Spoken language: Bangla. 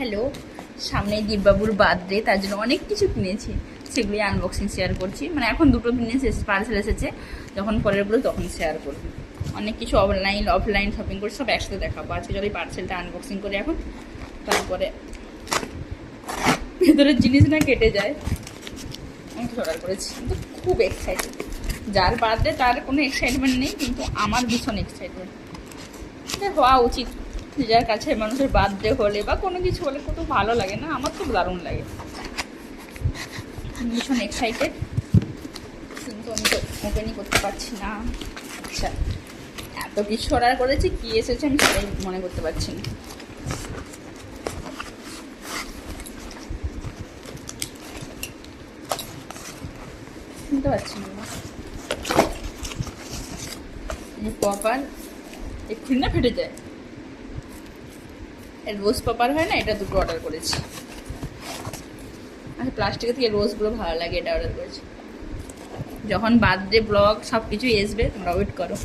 হ্যালো, সামনে দীপবাবুর বার্থডে, তার জন্য অনেক কিছু কিনেছি, সেগুলি আনবক্সিং শেয়ার করছি। মানে এখন দুটো কিনেছি, পার্সেল এসেছে, যখন পরেরগুলো তখন শেয়ার করবো। অনেক কিছু অনলাইন অফলাইন শপিং করে সব একসাথে দেখাবো। আজকে যদি পার্সেলটা আনবক্সিং করি এখন, তারপরে ভেতরের জিনিস না কেটে যায়। আমি কিছু অর্ডার করেছি, কিন্তু খুব এক্সাইটেড। যার বার্থডে তার কোনো এক্সাইটমেন্ট নেই, কিন্তু আমার ভীষণ এক্সাইটেড হওয়া উচিত। যার কাছে মানুষের বার্থডে হলে বা কোনো কিছু হলে কত ভালো লাগে না, আমার খুব দারুণ লাগে, ভীষণ এক্সাইটেড। কিন্তু আমি তো ওপেনই করতে পারছি না। আচ্ছা, এত কিছু অর্ডার করেছি, কী এসেছে আমি সেটাই মনে করতে পারছি না। শুনতে পাচ্ছি না পপার, এক্ষুনি না ফেটে যায়। রোজ পপার হয় না, এটা দুটো অর্ডার করেছি। আচ্ছা, প্লাস্টিকের থেকে রোজগুলো ভালো লাগে, এটা অর্ডার করেছি। যখন বার্থডে ব্লগ সব কিছুই আসবে, তোমরা ওয়েট করো।